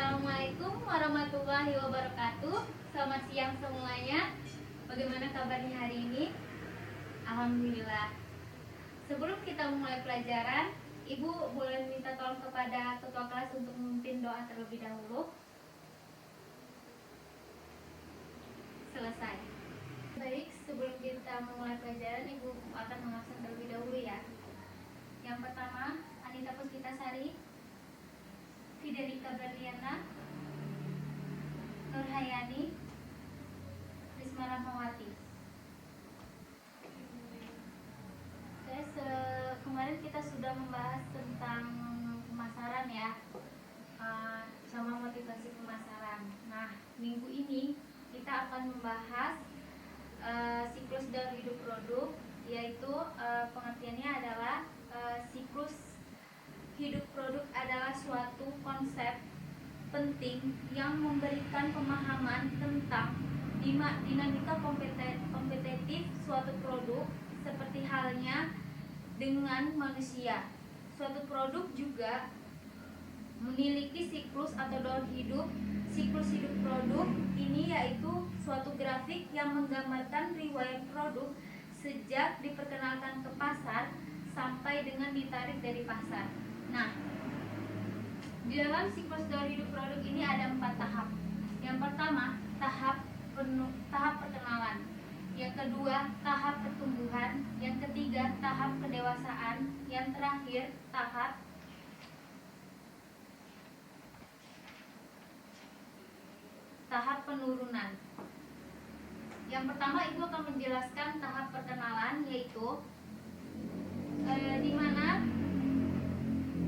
Assalamualaikum warahmatullahi wabarakatuh. Selamat siang semuanya. Bagaimana kabarnya hari ini? Alhamdulillah. Sebelum kita mulai pelajaran, Ibu boleh minta tolong kepada ketua kelas untuk memimpin doa terlebih dahulu. Selesai. Baik, sebelum kita memulai pelajaran, Ibu akan mengabsen terlebih dahulu ya. Yang pertama, Anita Puspitasari, Fidelika Berliana, Nurhayani, Risma Rahmawati. Oke, kemarin kita sudah membahas tentang pemasaran ya, sama motivasi pemasaran. Nah, minggu ini kita akan membahas siklus daur hidup produk, yaitu pengertiannya adalah siklus hidup produk adalah suatu konsep penting yang memberikan pemahaman tentang dinamika kompetitif suatu produk, seperti halnya dengan manusia. Suatu produk juga memiliki siklus atau daur hidup. Siklus hidup produk ini yaitu suatu grafik yang menggambarkan riwayat produk sejak diperkenalkan ke pasar sampai dengan ditarik dari pasar. Nah, di dalam siklus daur hidup produk ini ada 4 tahap. Yang pertama, tahap perkenalan. Yang kedua, tahap pertumbuhan. Yang ketiga, tahap kedewasaan. Yang terakhir, tahap penurunan. Yang pertama, Ibu akan menjelaskan tahap perkenalan, yaitu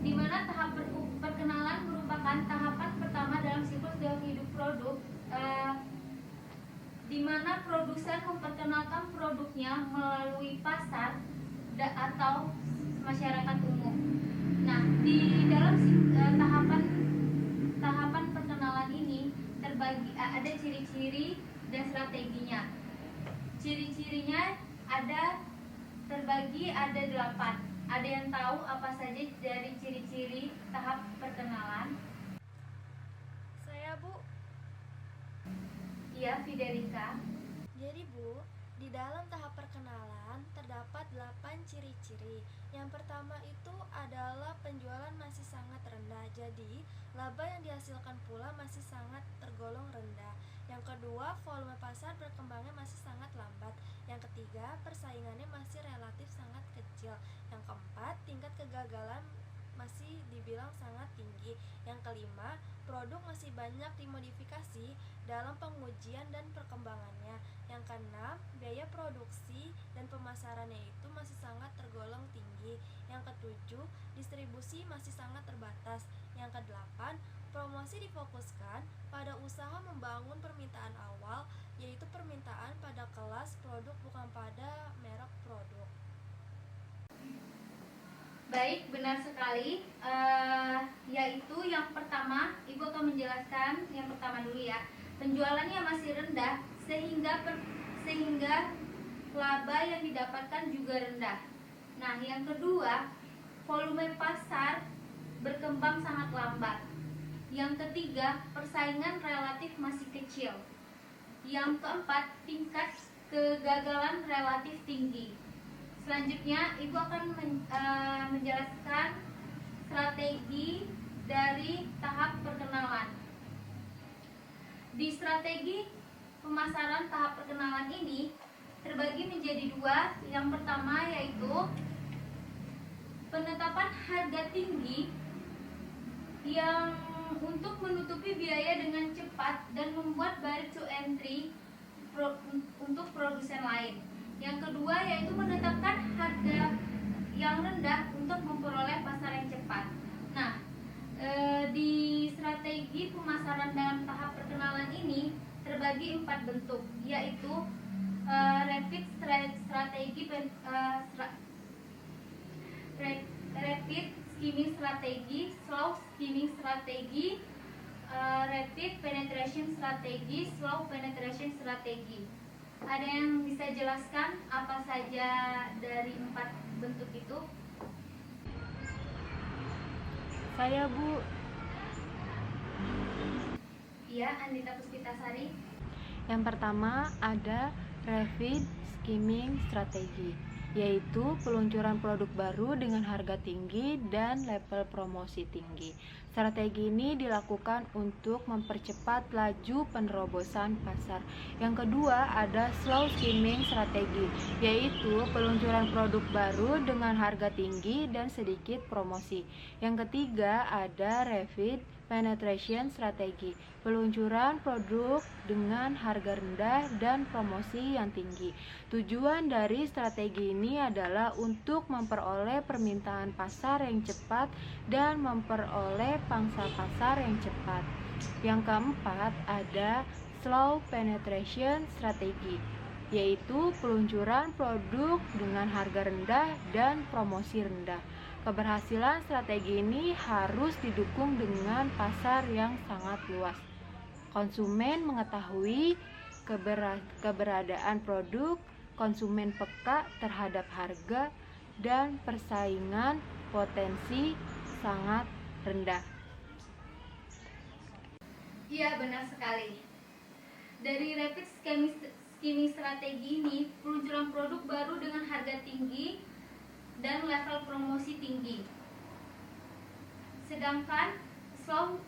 di mana tahap perkenalan merupakan tahapan pertama dalam siklus daur hidup produk, di mana produsen memperkenalkan produknya melalui pasar atau masyarakat umum. Nah, di dalam tahapan perkenalan ini terbagi ada ciri-ciri dan strateginya. Ciri-cirinya terbagi ada 8. Ada yang tahu apa saja dari ciri-ciri tahap perkenalan? Saya, Bu. Iya, Fidelika. Jadi, Bu, di dalam tahap perkenalan terdapat 8 ciri-ciri. Yang pertama itu adalah penjualan masih sangat rendah. Jadi, laba yang dihasilkan pula masih sangat tergolong rendah. Yang kedua, volume pasar berkembangnya masih sangat lambat. Yang ketiga, persaingannya masih relatif sangat kecil. Yang keempat, tingkat kegagalan masih dibilang sangat tinggi. Yang kelima, produk masih banyak dimodifikasi dalam pengujian dan perkembangannya. Yang keenam, biaya produksi dan pemasarannya itu masih sangat tergolong tinggi. Yang ketujuh, distribusi masih sangat terbatas. Yang kedelapan, promosi difokuskan pada usaha membangun permintaan awal, yaitu permintaan pada kelas produk bukan pada merek produk. Baik, benar sekali. Yaitu yang pertama, Ibu akan menjelaskan yang pertama dulu ya. Penjualannya masih rendah sehingga laba yang didapatkan juga rendah. Nah, yang kedua, volume pasar berkembang sangat lambat. Yang ketiga, persaingan relatif masih kecil. Yang keempat, tingkat kegagalan relatif tinggi. Selanjutnya, Ibu akan menjelaskan strategi dari tahap perkenalan. Di strategi pemasaran tahap perkenalan ini terbagi menjadi 2. Yang pertama yaitu penetapan harga tinggi yang untuk menutupi biaya dengan cepat dan membuat barrier to entry untuk produsen lain. Yang kedua yaitu menetapkan harga yang rendah untuk memperoleh pasar yang cepat. Nah, di strategi pemasaran dalam tahap perkenalan ini terbagi 4 bentuk, yaitu rapid skimming strategi, slow skimming strategi, rapid penetration strategi, slow penetration strategi. Ada yang bisa jelaskan apa saja dari 4 bentuk itu? Saya, Bu. Iya, Andita Puspitasari. Yang pertama ada rapid skimming strategy, yaitu peluncuran produk baru dengan harga tinggi dan level promosi tinggi. Strategi ini dilakukan untuk mempercepat laju penerobosan pasar. Yang kedua ada slow skimming strategi, yaitu peluncuran produk baru dengan harga tinggi dan sedikit promosi. Yang ketiga ada rapid penetration strategi, peluncuran produk dengan harga rendah dan promosi yang tinggi. Tujuan dari strategi ini adalah untuk memperoleh permintaan pasar yang cepat dan memperoleh pangsa pasar yang cepat. Yang keempat ada slow penetration strategi, yaitu peluncuran produk dengan harga rendah dan promosi rendah. Keberhasilan strategi ini harus didukung dengan pasar yang sangat luas. Konsumen mengetahui keberadaan produk, konsumen peka terhadap harga, dan persaingan potensi sangat rendah. Iya, benar sekali. Dari rapid skimming strategi ini, peluncuran produk baru dengan harga tinggi dan level promosi tinggi. Sedangkan slow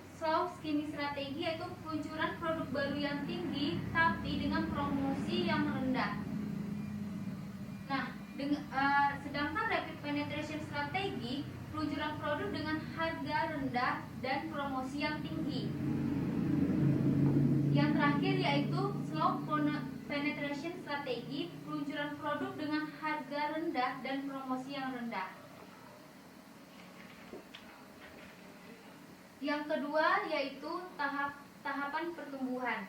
skimming strategi yaitu peluncuran produk baru yang tinggi tapi dengan promosi yang rendah. Nah, sedangkan rapid penetration strategi peluncuran produk dengan harga rendah dan promosi yang tinggi. Yang terakhir yaitu slow penetration strategi peluncuran produk dengan harga rendah dan promosi yang rendah. Yang kedua yaitu tahapan pertumbuhan.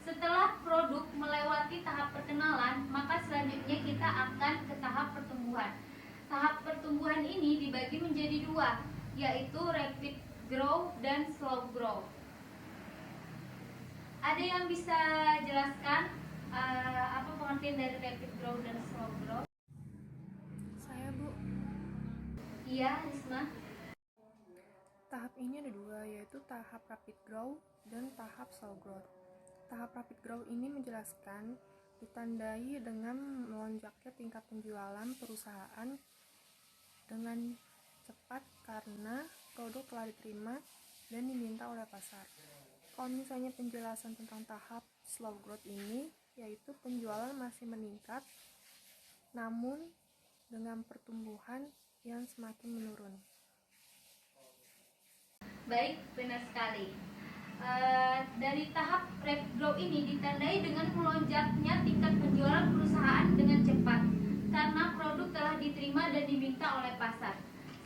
Setelah produk melewati tahap perkenalan, maka selanjutnya kita akan ke tahap pertumbuhan. Tahap pertumbuhan ini dibagi menjadi dua, yaitu rapid growth dan slow growth. Ada yang bisa jelaskan apa pengertian dari rapid growth dan slow growth? Saya, Bu. Iya, Risma. Tahap ini ada dua, yaitu tahap rapid growth dan tahap slow growth. Tahap rapid growth ini menjelaskan ditandai dengan melonjaknya tingkat penjualan perusahaan dengan cepat karena produk telah diterima dan diminta oleh pasar. Kalau misalnya penjelasan tentang tahap slow growth ini, yaitu penjualan masih meningkat namun dengan pertumbuhan yang semakin menurun. Baik, benar sekali. Dari tahap rapid growth ini ditandai dengan melonjaknya tingkat penjualan perusahaan dengan cepat karena produk telah diterima dan diminta oleh pasar.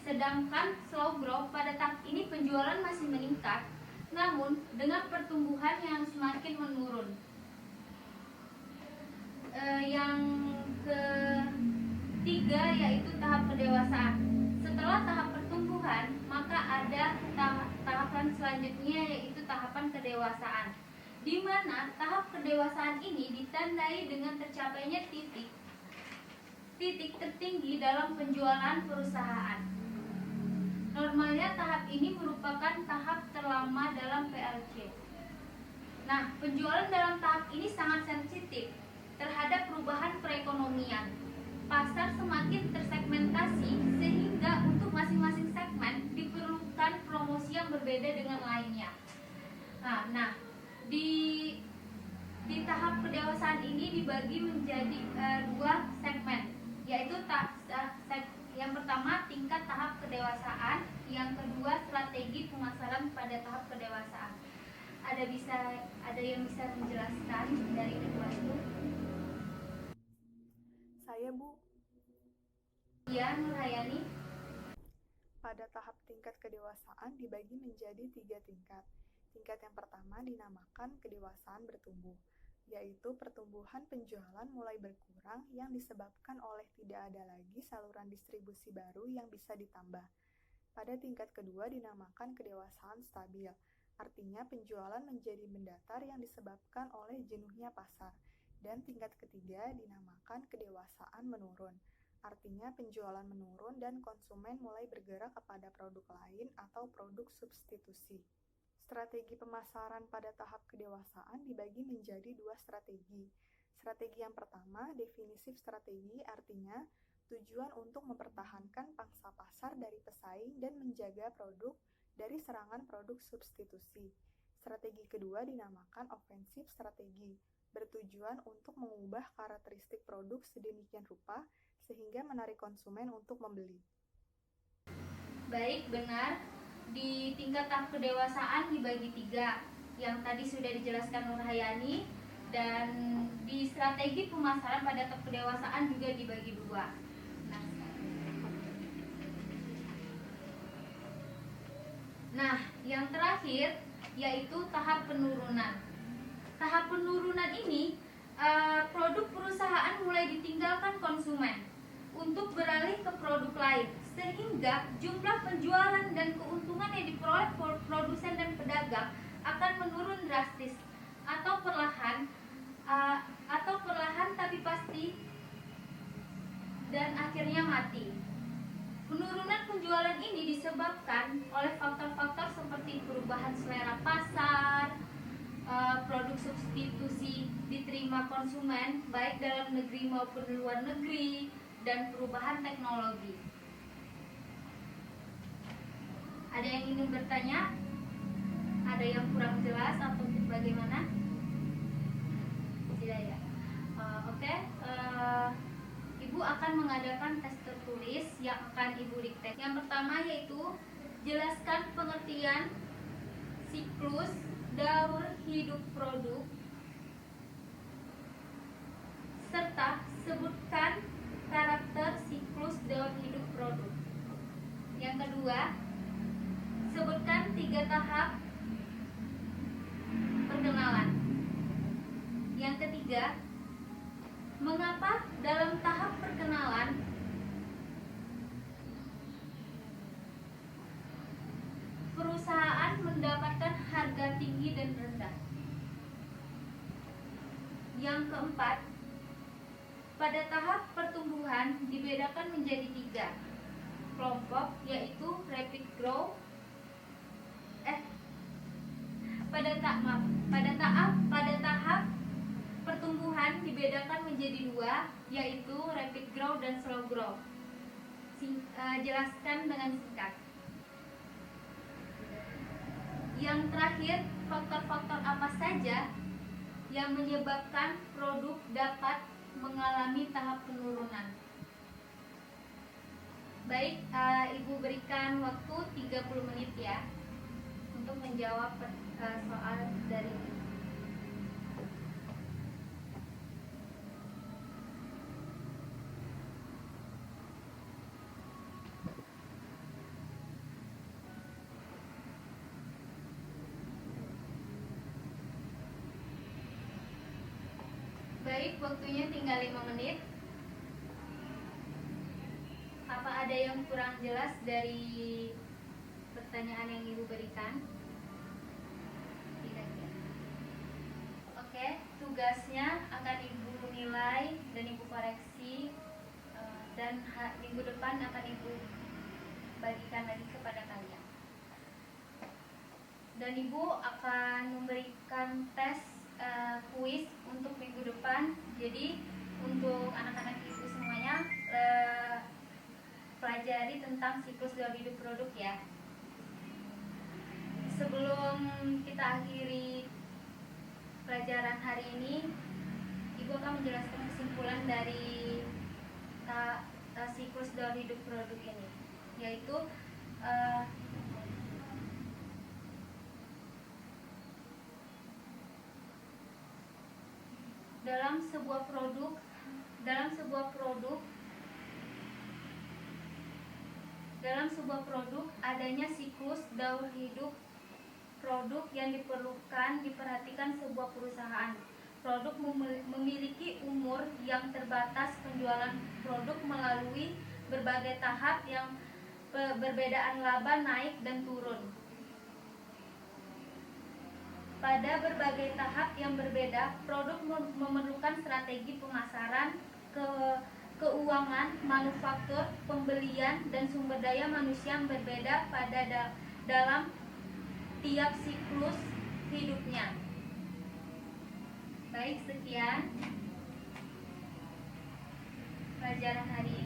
Sedangkan slow growth pada tahap ini penjualan masih meningkat, namun dengan pertumbuhan yang semakin menurun. Yang ketiga yaitu tahap kedewasaan. Setelah tahap pertumbuhan, maka ada tahapan selanjutnya yaitu tahapan kedewasaan, di mana tahap kedewasaan ini ditandai dengan tercapainya titik tertinggi dalam penjualan perusahaan. Normalnya tahap ini merupakan tahap terlama dalam PLC. Nah, penjualan dalam tahap ini sangat sensitif terhadap perubahan perekonomian. Pasar semakin tersegmentasi sehingga untuk masing-masing segmen diperlukan promosi yang berbeda dengan lainnya. Nah, di tahap kedewasaan ini dibagi menjadi dua segmen, yaitu yang pertama tingkat tahap kedewasaan, yang kedua strategi pemasaran pada tahap kedewasaan. Ada yang bisa menjelaskan dari kedua itu? Saya, Bu. Iya, Nurhayani. Pada tahap tingkat kedewasaan dibagi menjadi 3 tingkat. Tingkat yang pertama dinamakan kedewasaan bertumbuh, yaitu pertumbuhan penjualan mulai berkurang yang disebabkan oleh tidak ada lagi saluran distribusi baru yang bisa ditambah. Pada tingkat kedua dinamakan kedewasaan stabil, artinya penjualan menjadi mendatar yang disebabkan oleh jenuhnya pasar. Dan tingkat ketiga dinamakan kedewasaan menurun, artinya penjualan menurun dan konsumen mulai bergerak kepada produk lain atau produk substitusi. Strategi pemasaran pada tahap kedewasaan dibagi menjadi 2 strategi. Strategi yang pertama, definitif strategi, artinya tujuan untuk mempertahankan pangsa pasar dari pesaing dan menjaga produk dari serangan produk substitusi. Strategi kedua dinamakan offensive strategi, bertujuan untuk mengubah karakteristik produk sedemikian rupa sehingga menarik konsumen untuk membeli. Baik, benar. Di tingkat tahap kedewasaan dibagi 3, yang tadi sudah dijelaskan Nurhayani, dan di strategi pemasaran pada tahap kedewasaan juga dibagi 2. Nah, yang terakhir yaitu tahap penurunan. Tahap penurunan ini produk perusahaan mulai ditinggalkan konsumen untuk beralih ke produk lain, sehingga jumlah penjualan dan keuntungan yang diperoleh produsen dan pedagang akan menurun drastis atau perlahan tapi pasti, dan akhirnya mati. Penurunan penjualan ini disebabkan oleh faktor-faktor seperti perubahan selera pasar, produk substitusi diterima konsumen baik dalam negeri maupun luar negeri, dan perubahan teknologi. Ada yang ingin bertanya? Ada yang kurang jelas atau bagaimana? Tidak ya? Oke. Ibu akan mengadakan tes tertulis yang akan Ibu dikte. Yang pertama yaitu jelaskan pengertian siklus daur hidup produk serta sebutkan karakter siklus daur hidup produk. Yang kedua, sebutkan 3 tahap perkenalan. Yang ketiga, mengapa dalam tahap perkenalan perusahaan mendapatkan harga tinggi dan rendah. Yang keempat, pada tahap pertumbuhan dibedakan menjadi 3 kelompok, yaitu rapid growth. Pada tahap pertumbuhan dibedakan menjadi 2, yaitu rapid growth dan slow growth. Jelaskan dengan singkat. Yang terakhir, faktor-faktor apa saja yang menyebabkan produk dapat mengalami tahap penurunan. Baik, Ibu berikan waktu 30 menit ya untuk menjawab soal dari Ibu. Baik, waktunya tinggal 5 menit. Apa ada yang kurang jelas dari pertanyaan yang Ibu berikan? Tidak ya? Oke, tugasnya akan Ibu nilai dan Ibu koreksi, dan minggu depan akan Ibu bagikan lagi kepada kalian. Dan Ibu akan memberikan tes kuis untuk minggu depan. Jadi untuk anak-anak Ibu semuanya, pelajari tentang siklus daur hidup produk ya. Sebelum kita akhiri pelajaran hari ini, Ibu akan menjelaskan kesimpulan dari siklus daur hidup produk ini, yaitu dalam sebuah produk adanya siklus daur hidup produk yang diperhatikan sebuah perusahaan. Produk memiliki umur yang terbatas. Penjualan produk melalui berbagai tahap yang perbedaan laba naik dan turun. Pada berbagai tahap yang berbeda, produk memerlukan strategi pemasaran, keuangan, manufaktur, pembelian, dan sumber daya manusia yang berbeda dalam tiap siklus hidupnya. Baik, sekian pelajaran hari